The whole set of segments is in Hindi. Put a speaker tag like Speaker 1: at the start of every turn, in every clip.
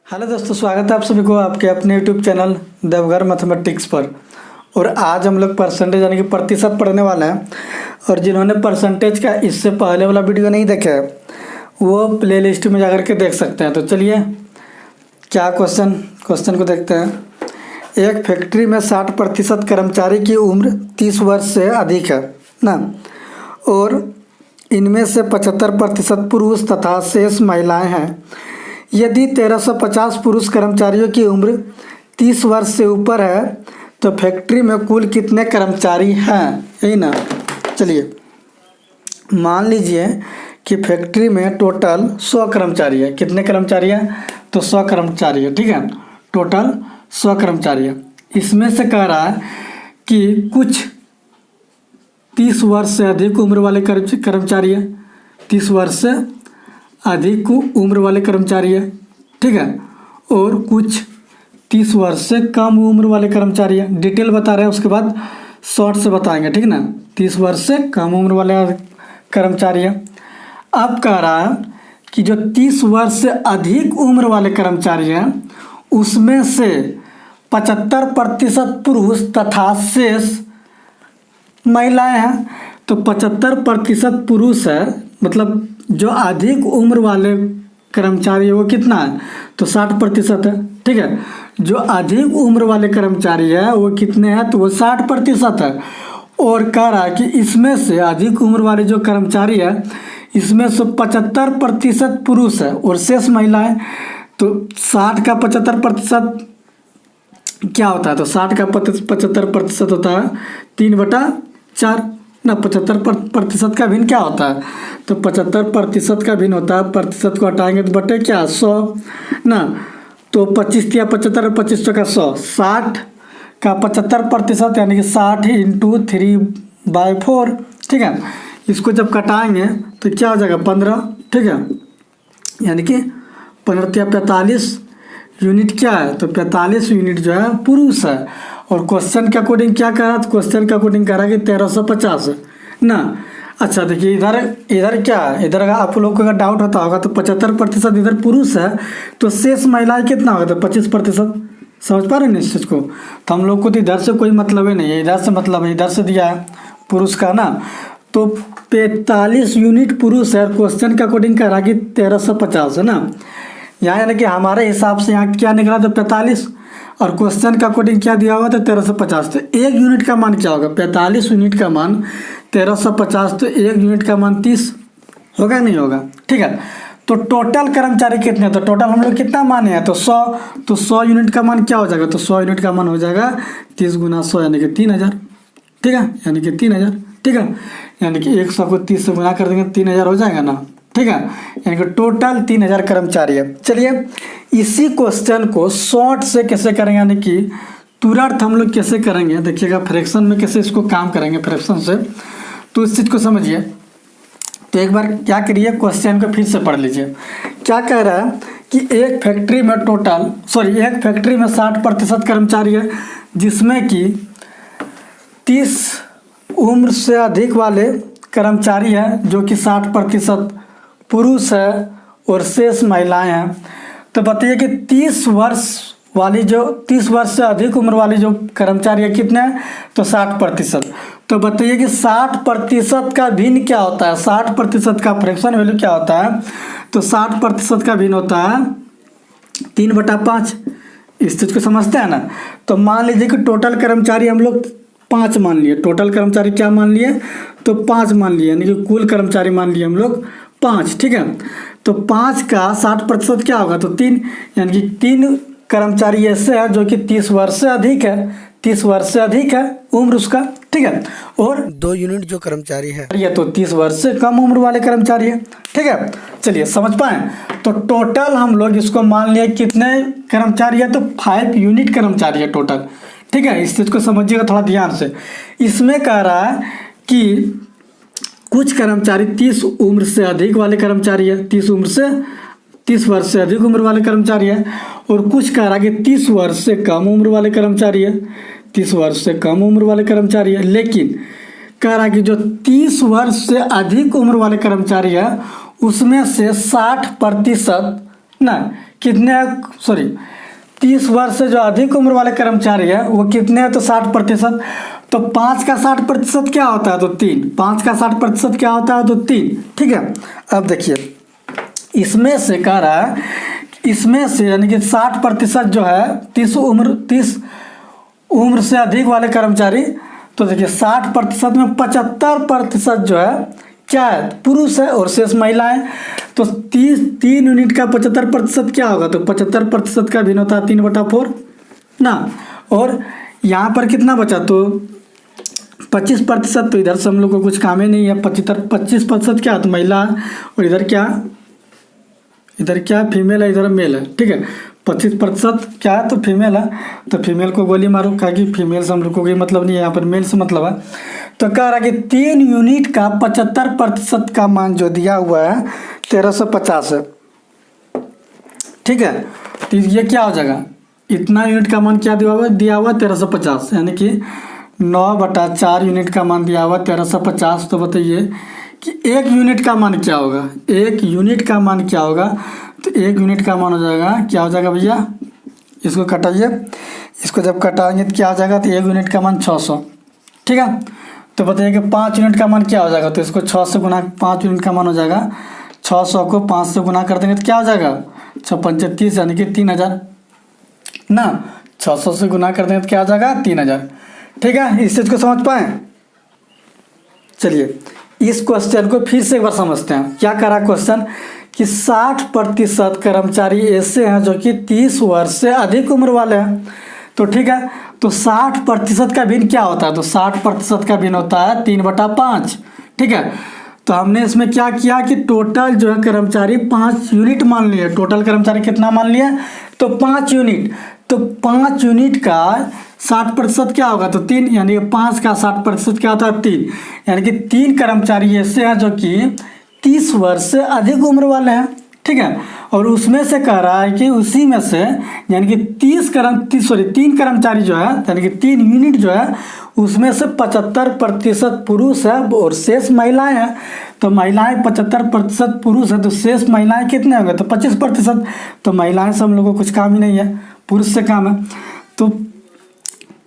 Speaker 1: हेलो दोस्तों, स्वागत है आप सभी को आपके अपने यूट्यूब चैनल देवघर मैथमेटिक्स पर। और आज हम लोग परसेंटेज यानी कि प्रतिशत पढ़ने वाले हैं। और जिन्होंने परसेंटेज का इससे पहले वाला वीडियो नहीं देखा है वो प्लेलिस्ट में जाकर के देख सकते हैं। तो चलिए क्या क्वेश्चन को देखते हैं। एक फैक्ट्री में 60% कर्मचारी की उम्र 30 वर्ष से अधिक है ना, और इनमें से 75% पुरुष तथा शेष महिलाएं हैं। यदि 1350 पुरुष कर्मचारियों की उम्र 30 वर्ष से ऊपर है तो फैक्ट्री में कुल कितने कर्मचारी हैं, यही ना। चलिए मान लीजिए कि फैक्ट्री में टोटल 100 कर्मचारी है। कितने कर्मचारी हैं? तो 100 कर्मचारी है, ठीक है। टोटल 100 कर्मचारी है। इसमें से कह रहा है कि कुछ 30 वर्ष से अधिक उम्र वाले कर्मचारी है। 30 वर्ष से अधिक उम्र वाले कर्मचारी है, ठीक है। और कुछ 30 वर्ष से कम उम्र वाले कर्मचारी है। डिटेल बता रहे हैं, उसके बाद शॉर्ट से बताएंगे, ठीक ना। 30 वर्ष से कम उम्र वाले कर्मचारी है। अब कह रहा है कि जो 30 वर्ष से अधिक उम्र वाले कर्मचारी हैं उसमें से 75% पुरुष तथा शेष महिलाएं हैं। तो 75% पुरुष है, मतलब जो अधिक उम्र वाले कर्मचारी है वो कितना है? तो 60% है, ठीक है। जो अधिक उम्र वाले कर्मचारी है वो कितने हैं? तो वो 60% है। और कह रहा है कि इसमें से अधिक उम्र वाले जो कर्मचारी है इसमें से 75% पुरुष है और शेष महिलाएं। तो 60 का 75% क्या होता है? तो 60 का 75% होता है 3/4 ना। 75% का भिन्न क्या होता है? तो 75% का भिन्न होता है, प्रतिशत को हटाएंगे तो बटे क्या 100 ना। तो 25 या 75 और 25 का 100, 60 का 75% यानी कि 60 × 3/4, ठीक है। इसको जब कटाएंगे तो क्या हो जाएगा 15, ठीक है। यानी कि 15 या 45 यूनिट क्या है? तो 45 यूनिट जो है पुरुष है। और क्वेश्चन के अकॉर्डिंग क्या कह रहा है? तो क्वेश्चन के अकॉर्डिंग कह रहा है कि 1350 ना। अच्छा देखिए, इधर क्या है? इधर अगर आप लोगों को अगर डाउट होता होगा तो 75% इधर पुरुष है तो शेष महिलाएं कितना होगा? तो 25%। समझ पा रहे हैं इस चीज़ को? तो हम लोग को तो इधर से कोई मतलब ही नहीं है, इधर से मतलब है, इधर से दिया है पुरुष का ना। तो 45 यूनिट पुरुष है। क्वेश्चन के अकॉर्डिंग कह रहा है कि 1350 है ना। यहाँ यानी कि हमारे हिसाब से यहाँ क्या निकला? तो 45, और क्वेश्चन का अकॉर्डिंग क्या दिया हुआ? तो 1350। तो 1 यूनिट का मान क्या होगा? 45 यूनिट का मान 1350, तो 1 यूनिट का मान 30 होगा नहीं होगा, ठीक है। तो टोटल कर्मचारी कितने? तो टोटल हम लोग कितना माने हैं? तो 100। तो 100 यूनिट का मान क्या हो जाएगा? तो 100 यूनिट का मान हो जाएगा 30 × 100 यानी कि 3000, ठीक है। यानी कि 3000, ठीक है। यानी कि 100 को 30 से गुना कर देंगे 3000 हो जाएगा ना, ठीक है। यानी कि टोटल 3000 कर्मचारी है। चलिए इसी क्वेश्चन को शॉर्ट से कैसे करेंगे, यानी कि तुरंत हम लोग कैसे करेंगे देखिएगा। फ्रैक्शन में कैसे इसको काम करेंगे फ्रैक्शन से, तो इस चीज़ को समझिए। तो एक बार क्या करिए, क्वेश्चन को फिर से पढ़ लीजिए। क्या कह रहा है कि एक फैक्ट्री में 60% कर्मचारी है जिसमें कि 30 उम्र से अधिक वाले कर्मचारी हैं जो कि 60% पुरुष है और शेष महिलाएं हैं। तो बताइए कि 30 वर्ष से अधिक उम्र वाली जो कर्मचारी है कितने हैं? तो 60%। तो बताइए कि 60% का भिन्न क्या होता है? 60% का फ्रैक्शन वैल्यू क्या होता है? तो 60% का भिन्न होता है 3/5। इस चीज़ को समझते हैं ना। तो मान लीजिए कि टोटल कर्मचारी हम लोग 5 मान लिए। टोटल कर्मचारी क्या मान लिए? तो 5 मान लिए, यानी कि कुल कर्मचारी मान लिए हम लोग 5, ठीक है। तो 5 का 60% क्या होगा? तो 3, यानी कि 3 कर्मचारी ऐसे है जो कि 30 वर्ष से अधिक है। 30 वर्ष से अधिक है उम्र उसका, ठीक है। और 2 यूनिट जो कर्मचारी है ये तो 30 वर्ष से कम उम्र वाले कर्मचारी है, ठीक है। चलिए समझ पाए। तो टोटल हम लोग इसको मान लिया कितने कर्मचारी है? तो 5 यूनिट कर्मचारी है टोटल, ठीक है। इस चीज़ को समझिएगा थोड़ा ध्यान से। इसमें कह रहा है कि कुछ कर्मचारी 30 उम्र से अधिक वाले कर्मचारी है, 30 वर्ष से अधिक उम्र वाले कर्मचारी है। और कुछ कह रहा है कि 30 वर्ष से कम उम्र वाले कर्मचारी है, 30 वर्ष से कम उम्र वाले कर्मचारी है। लेकिन कह रहा है कि जो 30 वर्ष से अधिक उम्र वाले कर्मचारी है उसमें से 60% ना कितने, सॉरी 30 वर्ष से जो अधिक उम्र वाले कर्मचारी है वो कितने हैं, तो 60%। तो 5 का 60% क्या होता है, तो 3। 5 का 60% क्या होता है, तो 3। ठीक है, अब देखिए इसमें से कह रहा है, इसमें से यानी कि 60% जो है 30 उम्र से अधिक वाले कर्मचारी, तो देखिए 60% में 75% जो है क्या है, पुरुष है और शेष महिलाएं। तो 3 यूनिट का 75% क्या होगा, तो 75% का भिन्न होता है 3/4 ना। और यहाँ पर कितना बचा, तो 25%। तो इधर से हम लोग को कुछ काम ही नहीं है। 25% क्या है, तो महिला, और इधर क्या फीमेल है, इधर मेल है। ठीक है, 25% क्या है, तो फीमेल है। तो फीमेल को गोली मारो, कहा कि फीमेल से हम लोग को कोई मतलब नहीं है, यहाँ पर मेल से मतलब है। तो कह रहा कि 3 यूनिट का 75% का मान जो दिया हुआ है 1350 है। ठीक है, तो ये क्या हो जाएगा, इतना यूनिट का मान क्या दिया हुआ 1350, यानी कि 9/4 यूनिट का मान दिया हुआ 1350। तो बताइए कि 1 यूनिट का मान क्या होगा, 1 यूनिट का मान क्या होगा, तो 1 यूनिट का मान हो जाएगा, क्या हो जाएगा भैया, इसको कटाइए, इसको जब कटाएंगे तो क्या हो जाएगा, तो 1 यूनिट का मान 600। ठीक है, तो बताइए कि 5 यूनिट का मान क्या हो जाएगा, तो इसको 6 से गुना, 5 यूनिट का मान हो जाएगा 600 को 5 से गुना कर देंगे तो क्या हो जाएगा 6×5 यानी कि 3000 ना। 600 से गुना कर देंगे तो क्या हो जाएगा 3000। ठीक है, इस चीज़ को समझ पाए। चलिए इस क्वेश्चन को फिर से एक बार समझते हैं। क्या करा क्वेश्चन कि 60% कर्मचारी ऐसे हैं जो कि 30 वर्ष से अधिक उम्र वाले हैं। तो ठीक है, तो 60% का भिन्न क्या होता है, तो 60% का भिन्न होता है 3/5। ठीक है, तो हमने इसमें क्या किया कि टोटल जो है कर्मचारी 5 यूनिट मान लिए। टोटल कर्मचारी कितना मान लिया, तो 5 यूनिट। तो 5 यूनिट का 60% क्या होगा, तो 3, यानी कि 5 का 60% क्या होता है 3, यानी कि 3 कर्मचारी ऐसे हैं जो कि 30 वर्ष से अधिक उम्र वाले हैं। ठीक है, और उसमें से कह रहा है कि उसी में से यानी कि 3 कर्मचारी जो है, यानी कि 3 यूनिट जो है उसमें से 75% पुरुष है और शेष महिलाएं हैं। तो महिलाएं 75% पुरुष है, तो शेष महिलाएं कितने होंगे, तो 25%। तो महिलाएं से हम लोगों को कुछ काम ही नहीं है, पुरुष से काम है। तो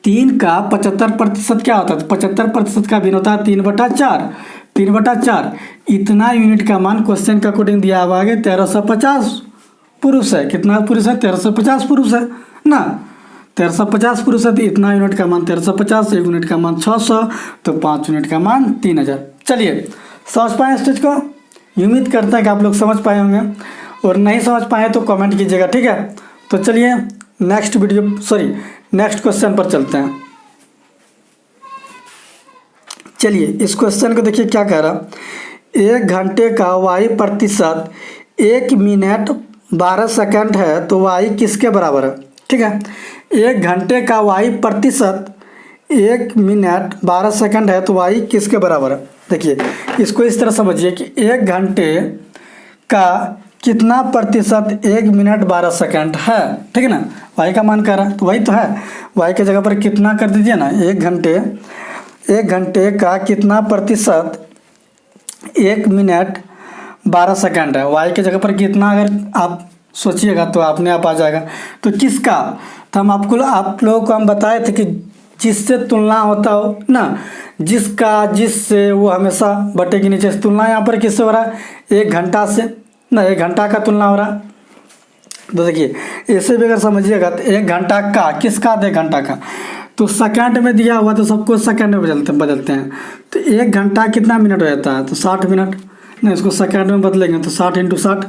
Speaker 1: 3 का 75% क्या होता है, तो 75% का भिन्न होता है 3/4। 3/4 इतना यूनिट का मान क्वेश्चन के अकॉर्डिंग दिया हुआ है 1350 पुरुष है। कितना पुरुष है, 1350 पुरुष है ना। 1350 पुरुष है, तो इतना यूनिट का मान 1350, 1 यूनिट का मान 600, तो 5 यूनिट का मान 3000। चलिए समझ पाए इस चीज़ को। उम्मीद करता है कि आप लोग समझ पाए होंगे, और नहीं समझ पाए तो कमेंट कीजिएगा। ठीक है, तो चलिए नेक्स्ट क्वेश्चन पर चलते हैं। चलिए इस क्वेश्चन को देखिए क्या कह रहा, 1 घंटे का वाई प्रतिशत 1 मिनट 12 सेकंड है तो वाई किसके बराबर है। ठीक है, 1 घंटे का वाई प्रतिशत 1 मिनट 12 सेकंड है तो वाई किसके बराबर है। देखिए इसको इस तरह समझिए कि 1 घंटे का कितना प्रतिशत 1 मिनट 12 सेकंड है। ठीक है ना, वाई का मान कर रहा है तो वही तो है, वाई के जगह पर कितना कर दीजिए ना, 1 घंटे का कितना प्रतिशत 1 मिनट 12 सेकंड है, वाई के जगह पर कितना अगर आप सोचिएगा तो अपने आप आ जाएगा। तो किसका, तो आप लोगों को हम बताए थे कि जिससे तुलना होता हो ना, जिससे वो हमेशा बटे के नीचे। तुलना यहाँ पर किससे हो रहा है, 1 घंटा से ना, 1 घंटा का तुलना हो रहा है। तो देखिए ऐसे भी अगर समझिएगा तो 1 घंटा का किसका, 1 घंटा का, तो सेकंड में दिया हुआ तो सबको सेकंड में बदलते हैं। तो 1 घंटा कितना मिनट हो जाता है, तो 60 मिनट ना, इसको सेकंड में बदलेंगे तो 60 × 60,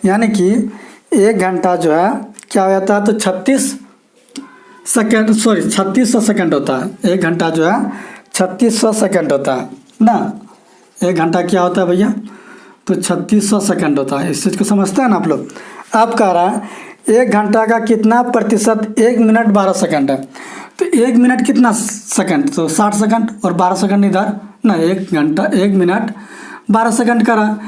Speaker 1: यानी कि 1 घंटा जो है क्या हो जाता है, तो 3600 सेकंड होता है। 1 घंटा जो है 3600 सेकंड होता है ना। 1 घंटा क्या होता है भैया, तो 3600 सेकंड होता है। इस चीज़ को समझते हैं ना आप लोग। अब कह रहा है 1 घंटा का कितना प्रतिशत 1 मिनट 12 सेकंड है। तो 1 मिनट कितना सेकंड, तो 60 सेकंड, और 12 सेकंड इधर ना, 1 मिनट 12 सेकंड करा,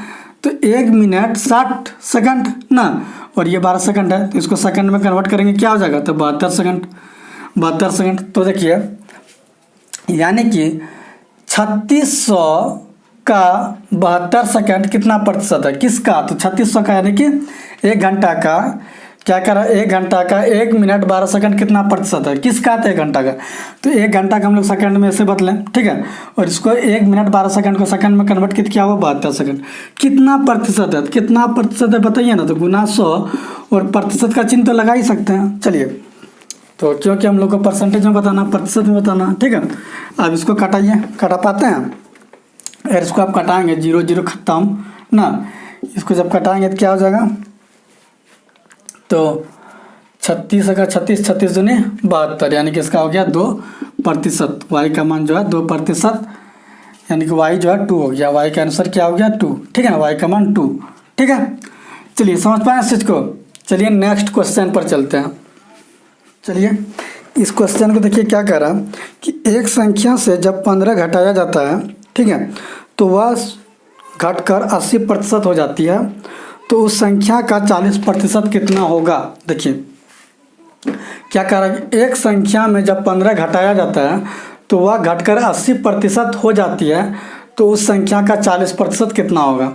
Speaker 1: तो 1 मिनट 60 सेकंड ना, और ये 12 सेकंड है, तो इसको सेकंड में कन्वर्ट करेंगे क्या हो जाएगा, तो 72 सेकंड। तो देखिए यानी कि 3600 का 72 सेकंड कितना प्रतिशत है, किसका, तो 3600 का, यानी कि 1 घंटा का क्या करा, 1 घंटा का 1 मिनट 12 सेकंड कितना प्रतिशत है, किसका था 1 घंटा का, तो 1 घंटा का हम लोग सेकंड में ऐसे बदलें, ठीक है। और इसको 1 मिनट 12 सेकंड को सेकंड में कन्वर्ट किया हुआ 72 सेकंड, कितना प्रतिशत है, कितना प्रतिशत है बताइए ना, तो गुना 100 और प्रतिशत का चिन्ह तो लगा ही सकते हैं। चलिए, तो क्योंकि हम लोग को परसेंटेज में बताना, प्रतिशत में बताना, ठीक है। अब इसको कटाइए, कटा पाते हैं, और इसको आप कटाएंगे 0 0 खत्म ना, इसको जब कटाएंगे तो क्या हो जाएगा, तो 36 का 36 36 दूनी 72, यानी कि इसका हो गया 2%। वाई का मान जो है 2%, यानी कि वाई जो है 2 हो गया, वाई का आंसर क्या हो गया 2, ठीक है ना, वाई का मान 2, ठीक है। चलिए समझ पाए इस चीज़ को। चलिए नेक्स्ट क्वेश्चन पर चलते हैं। चलिए इस क्वेश्चन को देखिए क्या कह रहा कि एक संख्या से जब 15 घटाया जाता है, ठीक है, तो वह घटकर 80% हो जाती है, तो उस संख्या का 40% कितना होगा। देखिए क्या कह रहा है, एक संख्या में जब 15 घटाया जाता है तो वह घटकर 80% हो जाती है, तो उस संख्या का 40% कितना होगा।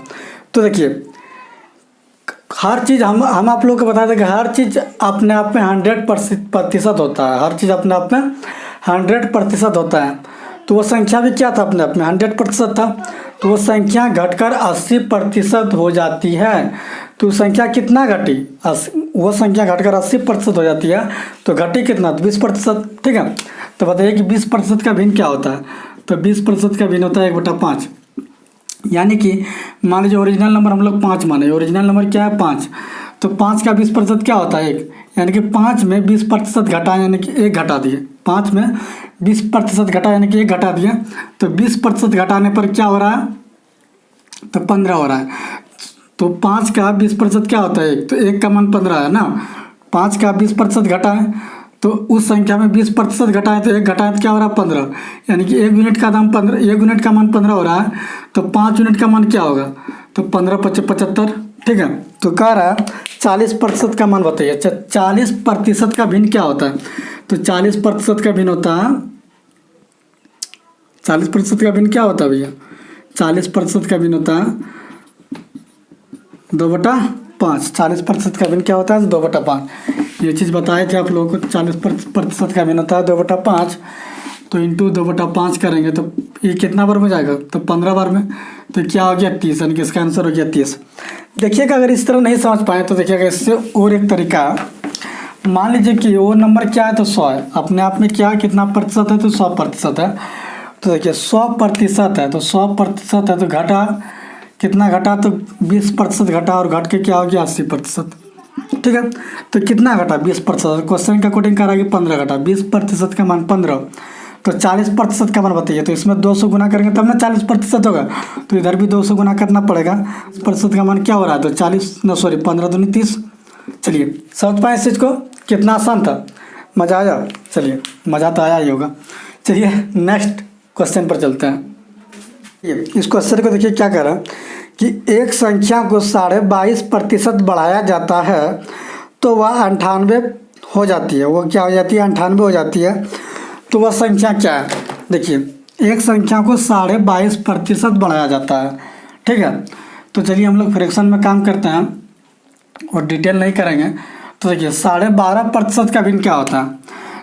Speaker 1: तो देखिए हर चीज़ हम आप लोग को बता दें कि हर चीज़ अपने आप में 100% होता है, हर चीज़ अपने आप में 100% होता है। तो वो संख्या भी क्या था, अपने आप में 100% था, तो वो संख्या घटकर 80% हो जाती है। तो संख्या कितना घटी, वो संख्या घटकर 80% हो जाती है, तो घटी कितना, तो 20%, ठीक है। तो बताइए कि 20% का भिन्न क्या होता है, तो 20% का भिन्न होता है 1/5, यानी कि मान लीजिए ओरिजिनल नंबर हम लोग 5 माने, ओरिजिनल नंबर क्या है 5, तो 5 का 20% क्या होता है 1, यानी कि 5 में 20% घटा, यानी कि 1 घटा दिए, 5 में 20% घटा यानी कि 1 घटा दिए, तो 20% घटाने पर क्या हो रहा है, तो 15 हो रहा है। तो 5 का 20% क्या होता है 1, तो 1 का मान 15 है ना, 5 का 20% घटा है, तो उस संख्या में 20% घटाएं तो 1 घटाएं तो क्या हो रहा है 15, यानी कि 1 यूनिट का दाम 15, 1 यूनिट का मान 15 हो रहा है, तो 5 यूनिट का मान क्या होगा, तो 15 × 75, ठीक है। तो कह रहा है 40% का मान बताइए। अच्छा 40% का भिन्न क्या होता है, तो 40% का भिन्न होता है, 40% का भिन्न क्या होता है भैया, 40% का भिन्न होता है 2/5, 40% का भिन्न क्या होता है 2/5। ये चीज़ बताए थे आप लोगों को, 40% का भिन्न होता है 2/5, तो इंटू 2/5 करेंगे तो ये कितना बार में जाएगा, तो 15 बार में, तो क्या हो गया 30, यानी कि इसका आंसर हो गया 30। देखिएगा अगर इस तरह नहीं समझ पाए तो देखिएगा इससे और एक तरीका, मान लीजिए कि वो नंबर क्या है तो 100 है, अपने आप में क्या कितना प्रतिशत है, तो 100% है। तो देखिए 100% है, तो 100% है, तो घटा कितना घटा, तो 20% घटा, और घट के क्या हो गया 80%, ठीक है। तो कितना घटा 20%, क्वेश्चन के अकॉर्डिंग करा कि 15 घटा, 20% का मान 15, तो 40% का मान बताइए, तो इसमें 200 गुना करेंगे तब ना 40% होगा, तो इधर भी 200 गुना करना पड़ेगा। प्रतिशत का मान क्या हो रहा है, तो 15 दूनी 30। चलिए समझ पाए इस चीज़ को, कितना आसान था, मज़ा आया। चलिए मज़ा तो आया ही होगा। चलिए नेक्स्ट क्वेश्चन पर चलते हैं। इस क्वेश्चन को देखिए क्या कह रहा है कि एक संख्या को 22.5% बढ़ाया जाता है तो वह 98 हो जाती है, वो क्या हो जाती है 98 हो जाती है, तो वह संख्या क्या है। देखिए एक संख्या को 22.5% बढ़ाया जाता है, ठीक है। तो चलिए हम लोग फ्रैक्शन में काम करते हैं और डिटेल नहीं करेंगे। तो देखिए 12.5% का भिन्न क्या होता है,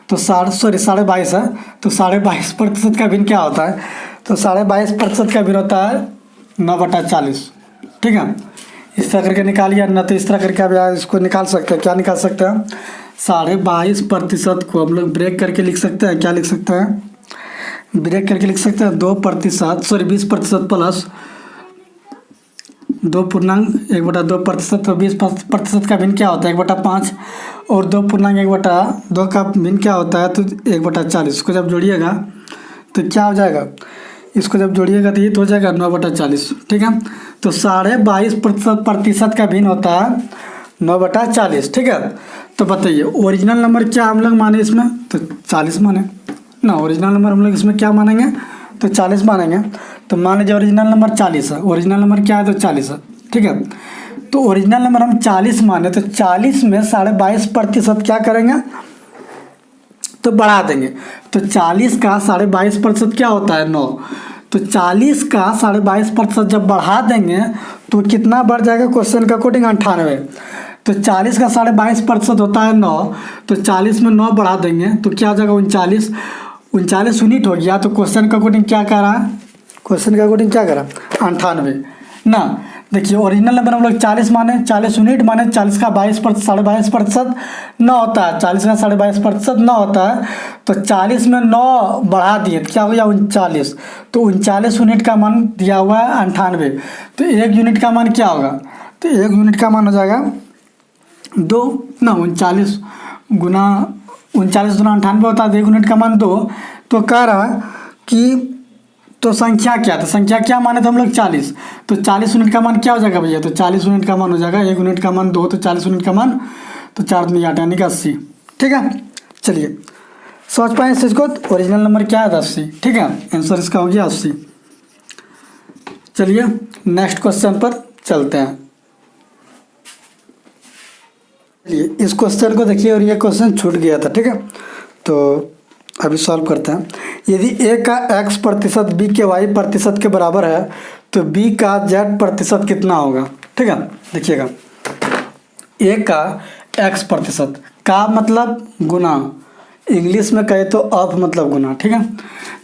Speaker 1: तो 22.5 है, तो 22.5% का भिन्न क्या होता है, तो 22.5% का भिन्न होता है 9/40, ठीक है। इस तरह करके निकालिए, न तो इस तरह करके आप इसको निकाल सकते हैं। क्या निकाल सकते हैं, 22.5% को हम लोग ब्रेक करके लिख सकते हैं, क्या लिख सकते हैं, ब्रेक करके लिख सकते हैं 20% प्लस 2.1/2%, तो 20% का भिन्न क्या होता है 1/5, और 2.1/2 का भिन्न क्या होता है, तो 1/40। इसको जब जोड़िएगा तो क्या हो जाएगा, इसको जब जोड़िएगा तो ये तो हो जाएगा 9/40, ठीक है। तो 22.5% का भिन्न होता है 9/40, ठीक है। तो बताइए ओरिजिनल नंबर क्या हम लोग माने इसमें, तो 40 माने ना, ओरिजिनल नंबर हम लोग इसमें क्या मानेंगे, तो 40 मानेंगे। तो मान लीजिए ओरिजिनल नंबर 40 है, ओरिजिनल नंबर क्या है, तो 40 है, ठीक है। तो ओरिजिनल नंबर हम 40 माने, तो 40 में 22.5% क्या करेंगे, तो बढ़ा देंगे। तो 40 का 22.5% क्या होता है 9, तो 40 का 22.5% जब बढ़ा देंगे तो कितना बढ़ जाएगा, क्वेश्चन का अकॉर्डिंग 98। तो 40 का 22.5% होता है 9, तो 40 में 9 बढ़ा देंगे तो क्या हो जाएगा 39। 39 यूनिट हो गया। तो क्वेश्चन का अकॉर्डिंग क्या कह रहा है, क्वेश्चन का अकॉर्डिंग क्या कह रहा है 98 ना। देखिए ओरिजिनल नंबर हम लोग 40 माने, 40 यूनिट माने, 40 का 22.5% 9 होता है, 40 का 22.5% 9 होता है। तो 40 में 9 बढ़ा दिए तो क्या हो गया 39। तो 39 यूनिट का मान दिया हुआ है 98। तो 1 यूनिट का मान क्या होगा, तो 1 यूनिट का मान हो जाएगा 2 ना, 39 गुना 39 गुना 98 होता है, 1 यूनिट का मान 2। तो कह रहा कि तो संख्या क्या था, संख्या क्या माने तो हम लोग 40। तो 40 यूनिट का मान क्या हो जाएगा भैया, तो 40 यूनिट का मान हो जाएगा 1 यूनिट का मान 2, तो 40 यूनिट का मान तो 4 में 8 यानी कि 80। ठीक है, चलिए समझ पाए इस चीज़ को। ओरिजिनल नंबर क्या है 80। ठीक है, आंसर इसका हो गया 80। चलिए नेक्स्ट क्वेश्चन पर चलते हैं। चलिए इस क्वेश्चन को देखिए, और ये क्वेश्चन छूट गया था। ठीक है, तो अभी सॉल्व करते हैं। यदि a का x प्रतिशत b के y प्रतिशत के बराबर है तो b का z प्रतिशत कितना होगा। ठीक है, देखिएगा a का x प्रतिशत का मतलब गुना, इंग्लिश में कहे तो ऑफ मतलब गुना। ठीक है,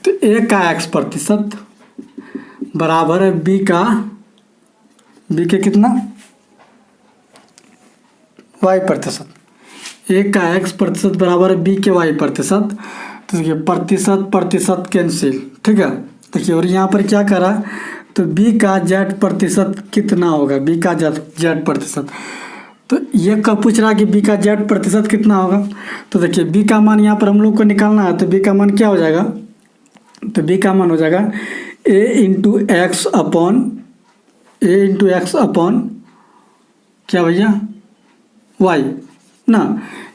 Speaker 1: तो a का x प्रतिशत बराबर है b के कितना y प्रतिशत। a का x प्रतिशत बराबर है b के y प्रतिशत। तो देखिए प्रतिशत प्रतिशत कैंसिल। ठीक है, देखिए और यहाँ पर क्या करा, तो b का z प्रतिशत कितना होगा, b का z प्रतिशत। तो ये कब पूछ रहा है कि b का z प्रतिशत कितना होगा। तो देखिए b का मान यहाँ पर हम लोग को निकालना है, तो b का मान क्या हो जाएगा, तो b का मान हो जाएगा a इंटू एक्स अपॉन क्या भैया y ना।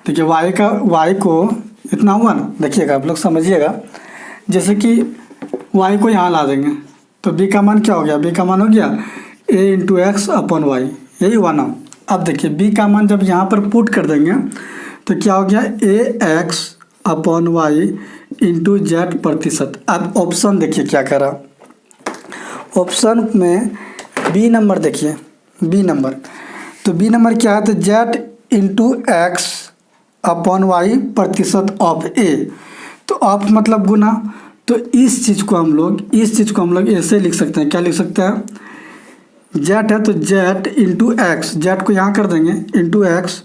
Speaker 1: देखिए y को इतना हुआ ना, देखिएगा आप लोग समझिएगा, जैसे कि y को यहाँ ला देंगे तो b का मान क्या हो गया, b का मान हो गया a into X upon Y, यही हुआ ना। अब देखिए b का मान जब यहाँ पर पुट कर देंगे तो क्या हो गया a x upon Y into Z प्रतिशत। अब ऑप्शन देखिए क्या करा, ऑप्शन में b नंबर देखिए, b नंबर, तो b नंबर क्या है, तो Z into X upon Y प्रतिशत ऑफ ए। तो ऑफ मतलब गुना, तो इस चीज़ को हम लोग ऐसे लिख सकते हैं, क्या लिख सकते हैं, जेड है तो जेड इंटू एक्स, जेड को यहाँ कर देंगे इंटू एक्स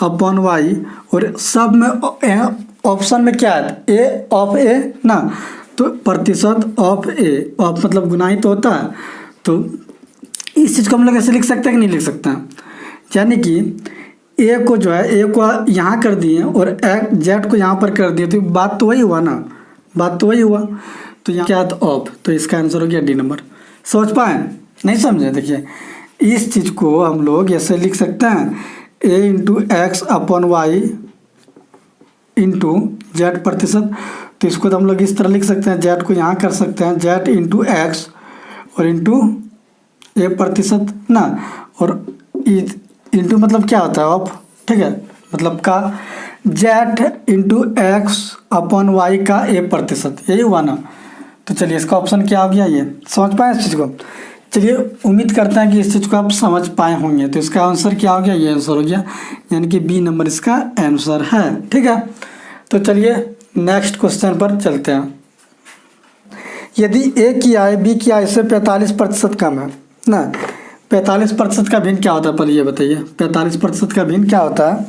Speaker 1: अपॉन वाई, और सब में ऑप्शन में क्या है ए ऑफ ए ना, तो प्रतिशत ऑफ ए, ऑफ मतलब गुना ही तो होता है। तो इस चीज़ को हम लोग ऐसे लिख सकते हैं कि नहीं लिख सकते हैं, यानी कि ए को जो है ए को यहाँ कर दिए और जेड को यहाँ पर कर दिए, तो बात तो वही हुआ ना, बात तो वही हुआ। तो यहाँ क्या है, तो ऑफ, तो इसका आंसर हो गया डी नंबर। समझ पाए, नहीं समझे, देखिए इस चीज़ को हम लोग ऐसे लिख सकते हैं A into X upon Y into Z प्रतिशत। तो इसको तो हम लोग इस तरह लिख सकते हैं, जेड को यहाँ कर सकते हैं जेड इंटू एक्स और इंटू ए प्रतिशत ना, और इंटू मतलब क्या होता है ऑफ। ठीक है, मतलब का Z into X upon Y का ए प्रतिशत, यही हुआ ना। तो चलिए इसका ऑप्शन क्या हो गया, ये समझ पाए इस चीज़ को। चलिए उम्मीद करते हैं कि इस चीज़ को आप समझ पाए होंगे। तो इसका आंसर क्या हो गया, ये आंसर हो गया, यानी कि बी नंबर इसका आंसर है। ठीक है, तो चलिए नेक्स्ट क्वेश्चन पर चलते हैं। यदि ए की आय बी की आय से 45% कम है ना, 45% का भिन्न क्या होता है, पहले ये बताइए 45% का भिन्न क्या होता है।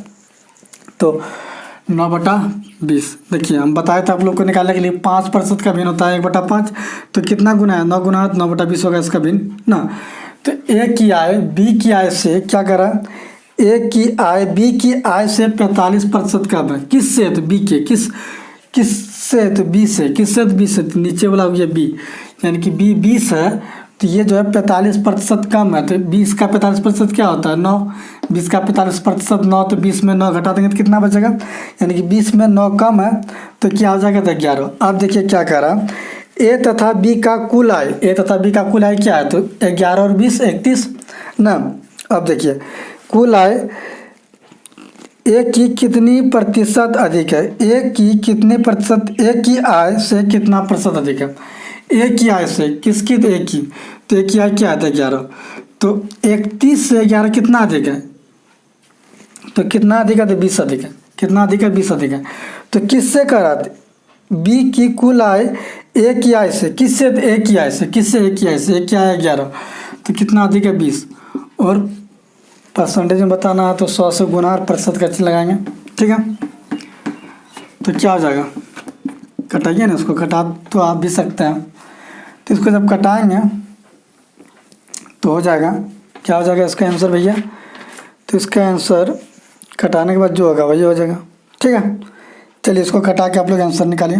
Speaker 1: तो 9/20, देखिए हम बताए थे आप लोग को निकालने के लिए 5% का भिन्न होता है 1/5, तो कितना गुना है 9 गुना 9/20 होगा इसका भिन्न ना। तो ए की आय बी की आय से क्या करा, ए की आय बी की आय से 45% कम है, किससे, तो बी के, किससे, तो बी से, किससे, तो बी से, तो नीचे वाला हो गया बी, यानी कि बी 20 है, तो ये जो है 45% कम है। तो 20 का 45% क्या होता है 9, 20 का 45% 9, तो 20 में 9 घटा देंगे तो कितना बचेगा, यानी कि 20 में 9 कम है तो क्या हो जाएगा, तो 11। अब देखिए क्या कह रहा, ए तथा बी का कुल आय, ए तथा बी का कुल आय क्या है, तो 11 और 20 31 ना। अब देखिए कुल आय ए की कितनी प्रतिशत अधिक है, ए की कितने प्रतिशत, ए की आय से कितना प्रतिशत अधिक है, ए की आय से, किसकी, तो ए की, तो ए की आय क्या आता है 11, तो 31 से 11 कितना अधिक है, तो कितना अधिक है, तो 20 अधिक है। कितना अधिक है, 20 अधिक है। तो किससे करा, बी की कुल आय ए की आय से, किससे, ए की आय से, किससे, ए की आय से, ए की आय 11, तो कितना अधिक है, 20। और परसेंटेज में बताना है तो 100 से गुना और प्रतिशत का चिन्ह लगाएंगे, ठीक है। तो क्या हो जाएगा, कटाइए ना इसको, कटा तो आप भी सकते हैं। तो इसको जब कटाएंगे तो हो जाएगा, क्या हो जाएगा इसका आंसर भैया, तो इसका आंसर कटाने के बाद जो होगा वही हो जाएगा, ठीक है। चलिए इसको कटा के आप लोग आंसर निकालिए।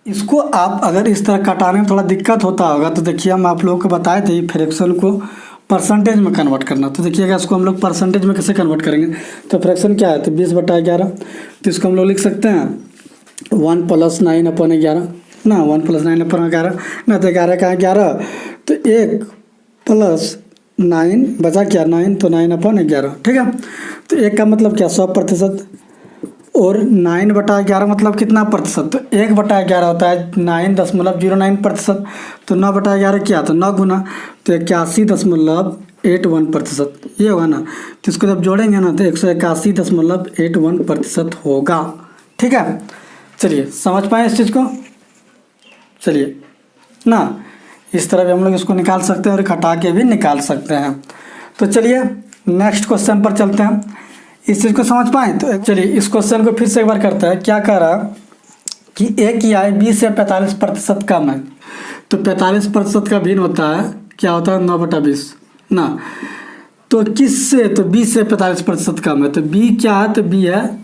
Speaker 1: इसको आप अगर इस तरह कटाने में थोड़ा दिक्कत होता होगा तो देखिए हम आप लोगों को बताए थे फ्रैक्शन को परसेंटेज में कन्वर्ट करना। तो देखिएगा इसको हम लोग परसेंटेज में कैसे कन्वर्ट करेंगे। तो फ्रैक्शन क्या है, तो 20/11, तो इसको हम लोग लिख सकते हैं 1 + 9/11 ना, 1 + 9/11 ना, तो 11 का 11, तो 1 + 9 बचा क्या, 9, तो 9/11, ठीक है। तो 1 का मतलब क्या, 100%, और 9/11 मतलब कितना प्रतिशत, तो 1/11 होता है 9.09%। तो 9/11 क्या, तो 9 गुना, तो 81.81%, ये होगा ना। तो इसको जब जोड़ेंगे ना तो 181.81% होगा, ठीक है। चलिए समझ पाए इस चीज़ को, चलिए ना, इस तरह भी हम लोग इसको निकाल सकते हैं और घटा के भी निकाल सकते हैं। तो चलिए नेक्स्ट क्वेश्चन पर चलते हैं। इस चीज़ को समझ पाए, तो चलिए इस क्वेश्चन को फिर से एक बार करते हैं। क्या कह रहा कि ए की आय 20 से 45% कम है, तो 45% का भिन्न होता है, क्या होता है, 9/20 ना। तो किससे, तो 20 से 45% कम है, तो बी क्या है, तो बी है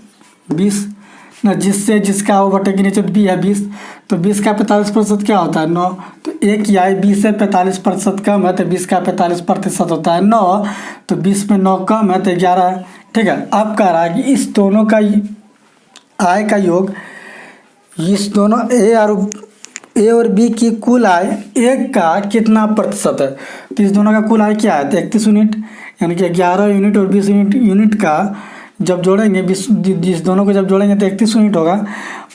Speaker 1: 20 ना, जिससे जिसका वो बटे के नीचे बी है 20, तो 20 का 45% क्या होता है, 9। तो ए की आय 20 से 45% कम है, तो 20 का 45% होता है 9, तो 20 में 9 कम है तो 11 है, ठीक है। अब कह रहा है कि इस दोनों का आय का योग, इस दोनों ए और बी की कुल आय एक का कितना प्रतिशत है। तो इस दोनों का कुल आय क्या है, तो 31 यूनिट, यानी कि 11 यूनिट और 20 यूनिट का जब जोड़ेंगे, जिस दोनों को जब जोड़ेंगे तो 31 यूनिट होगा।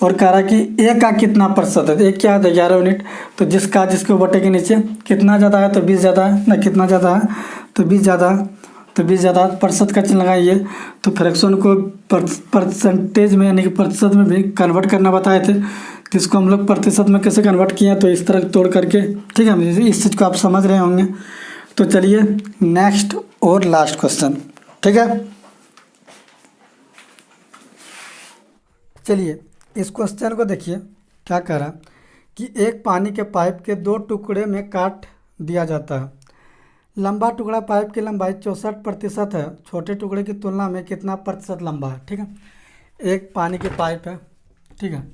Speaker 1: और कह रहा है कि ए का कितना प्रतिशत है, तो एक क्या है, 11 यूनिट, तो जिसके बटे के नीचे कितना ज़्यादा है, तो 20 ज़्यादा है ना, कितना ज़्यादा है, तो 20 ज़्यादा है, तो 20 ज़्यादा, प्रतिशत का चिन्ह लगाइए। तो फ्रैक्शन को परसेंटेज में यानी कि प्रतिशत में भी कन्वर्ट करना बताए थे, तो इसको हम लोग प्रतिशत में कैसे कन्वर्ट किए हैं, तो इस तरह तोड़ करके, ठीक है। इस चीज़ को आप समझ रहे होंगे। तो चलिए नेक्स्ट और लास्ट क्वेश्चन, ठीक है। चलिए इस क्वेश्चन को देखिए, क्या कह रहा कि एक पानी के पाइप के 2 टुकड़े में काट दिया जाता है। लंबा टुकड़ा पाइप की लंबाई 64% है, छोटे टुकड़े की तुलना में कितना प्रतिशत लंबा है, ठीक है। एक पानी के पाइप है, ठीक है,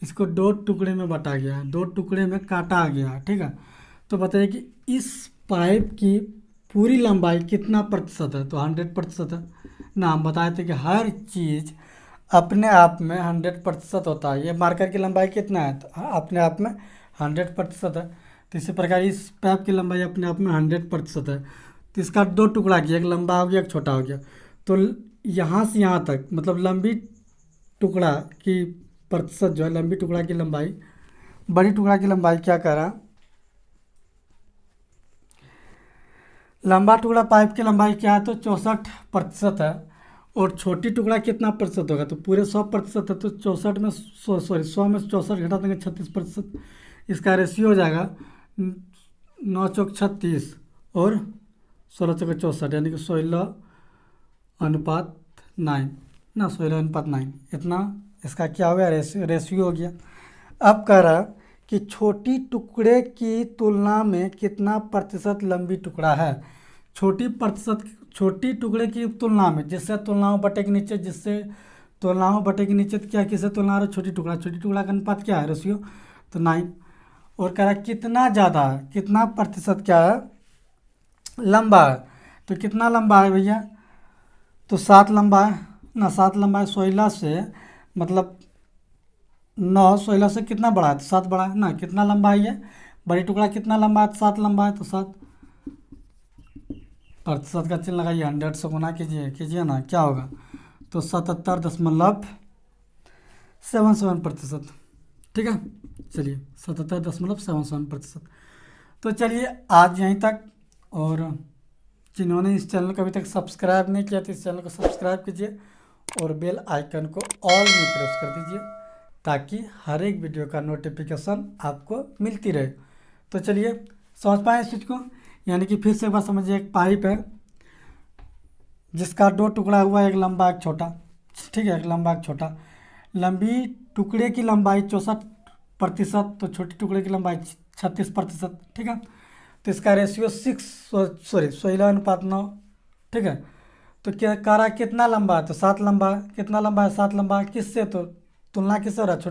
Speaker 1: इसको 2 टुकड़े में बांटा गया है, 2 टुकड़े में काटा गया है, ठीक है। तो बताइए कि इस पाइप की पूरी लंबाई कितना प्रतिशत है, तो 100% है ना। हम बताए थे कि हर चीज़ अपने आप में 100% होता है। ये मार्कर की लंबाई कितना है, तो अपने आप में 100% है। तो इसी प्रकार इस पाइप की लंबाई अपने आप में 100% है। तो इसका 2 टुकड़ा किया, एक लंबा हो गया एक छोटा हो गया। तो यहाँ से यहाँ तक मतलब लंबी टुकड़ा की प्रतिशत जो है, लंबी टुकड़ा की लंबाई, बड़ी टुकड़ा की लंबाई क्या कह रहा, लंबा टुकड़ा पाइप की लंबाई क्या है, तो 64% है। और छोटी टुकड़ा कितना प्रतिशत होगा, तो पूरे 100% है, तो 64 में 100 में 64 घटा देंगे 36%। इसका रेशियो हो जाएगा 9 चौक 36 और 16 चौक 64, यानी कि 16:9 ना, 16:9, इतना इसका क्या हो गया, रेशियो हो गया। अब कह रहा कि छोटी टुकड़े की तुलना में कितना प्रतिशत लंबी टुकड़ा है। छोटी टुकड़े की तुलना में, जिससे तुलनाओं बटे के नीचे, क्या किससे तुलना है, छोटी टुकड़ा का अनुपात क्या है, रेशियो, तो 9। और कह रहा कितना ज़्यादा है, कितना प्रतिशत क्या है, लंबा है। तो कितना लंबा है भैया, तो 7 लंबा है ना, 7 लंबा है। 16 से मतलब 9, 16 से कितना बड़ा है, तो 7 बड़ा है ना। कितना लंबा है ये, बड़ी टुकड़ा कितना लंबा है, 7 लंबा है, तो 7। प्रतिशत का चिन्ह लगाइए, 100 से गुना कीजिए ना, क्या होगा, तो 77.77%, ठीक है। चलिए 77.77%। तो चलिए आज यहीं तक। और जिन्होंने इस चैनल को अभी तक सब्सक्राइब नहीं किया तो इस चैनल को सब्सक्राइब कीजिए और बेल आइकन को ऑल में प्रेस कर दीजिए ताकि हर एक वीडियो का नोटिफिकेशन आपको मिलती रहे। तो चलिए समझ पाए इस चीज़ को। यानी कि फिर से एक बार समझिए, एक पाइप है जिसका दो टुकड़ा हुआ, एक लंबा एक छोटा, ठीक है, एक लंबा एक छोटा। लंबी टुकड़े की लंबाई 64%, तो छोटे टुकड़े की लंबाई 36%, ठीक है। तो इसका रेशियो 16:9, ठीक है। तो क्या कारा कितना लंबा है, तो 7 लंबा है। कितना लंबा है, 7 लंबा है। किससे, तो तुलना किससे हो रहा है,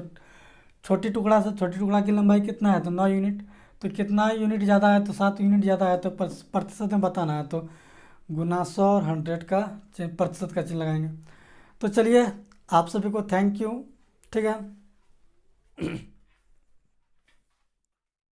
Speaker 1: छोटी टुकड़ा से। छोटी टुकड़ा की लंबाई कितना है, तो 9 यूनिट। तो कितना यूनिट ज़्यादा है, तो 7 यूनिट ज़्यादा है। तो प्रतिशत में बताना है, तो गुना 100 और 100 का प्रतिशत का चिन्ह लगाएंगे। तो चलिए आप सभी को थैंक यू, ठीक है।